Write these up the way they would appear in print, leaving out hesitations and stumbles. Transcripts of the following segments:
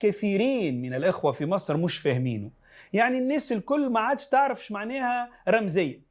كثيرين من الإخوة في مصر مش فاهمينه. يعني الناس الكل ما عادش تعرفش معناها رمزية.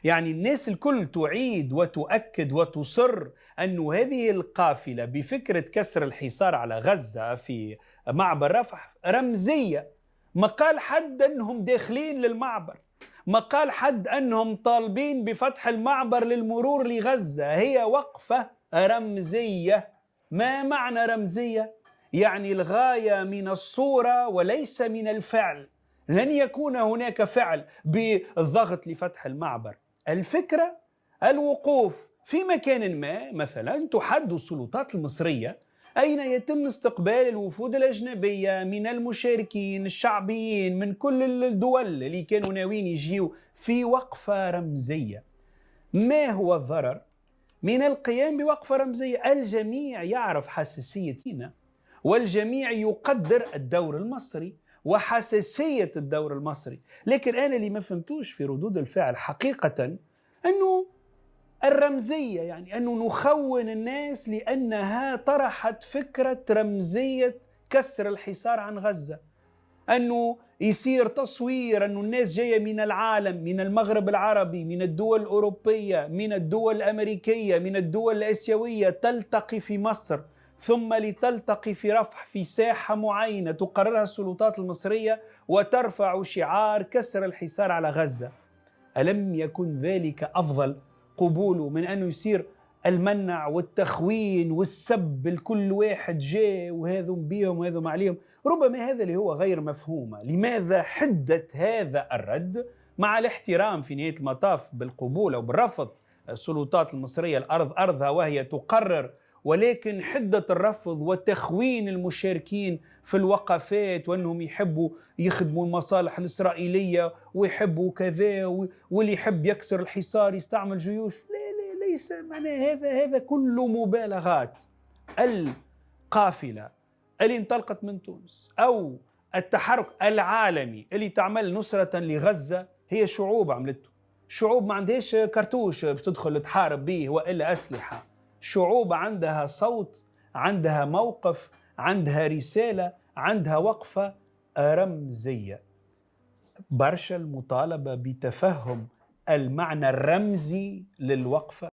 يعني الناس الكل تعيد وتؤكد وتصر أن هذه القافلة بفكرة كسر الحصار على غزة في معبر رفح رمزية. ما قال حد أنهم داخلين للمعبر، ما قال حد أنهم طالبين بفتح المعبر للمرور لغزة، هي وقفة رمزية. ما معنى رمزية؟ يعني الغاية من الصورة وليس من الفعل. لن يكون هناك فعل بالضغط لفتح المعبر. الفكرة الوقوف في مكان ما، مثلا تحد السلطات المصرية أين يتم استقبال الوفود الأجنبية من المشاركين الشعبيين من كل الدول اللي كانوا ناويين يجيوا، في وقفة رمزية. ما هو الضرر من القيام بوقفة رمزية؟ الجميع يعرف حساسية سيناء، والجميع يقدر الدور المصري وحساسية الدور المصري. لكن أنا اللي ما فهمتوش في ردود الفعل حقيقة أنه الرمزية، يعني أنه نخون الناس لأنها طرحت فكرة رمزية كسر الحصار عن غزة، أنه يصير تصوير أنه الناس جاية من العالم، من المغرب العربي، من الدول الأوروبية، من الدول الأمريكية، من الدول الآسيوية، تلتقي في مصر، ثم لتلتقي في رفح في ساحة معينة تقررها السلطات المصرية وترفع شعار كسر الحصار على غزة. ألم يكن ذلك أفضل قبوله من أنه يصير المنع والتخوين والسب لكل واحد جاء وهذا بيهم وهذا عليهم؟ ربما هذا اللي هو غير مفهوم. لماذا حدة هذا الرد مع الاحترام في نهاية المطاف بالقبول أو بالرفض السلطات المصرية الأرض أرضها وهي تقرر، ولكن حدة الرفض وتخوين المشاركين في الوقفات وأنهم يحبوا يخدموا المصالح الإسرائيلية ويحبوا كذا، واللي يحب يكسر الحصار يستعمل جيوش. لا ليس معنى هذا كله مبالغات. القافلة اللي انطلقت من تونس أو التحرك العالمي اللي تعمل نصرة لغزة هي شعوب عملته، شعوب ما عندهاش كرتوش باش تدخل تحارب به وإلا أسلحة، شعوب عندها صوت، عندها موقف، عندها رسالة، عندها وقفة رمزية. برشا المطالبة بتفهم المعنى الرمزي للوقفة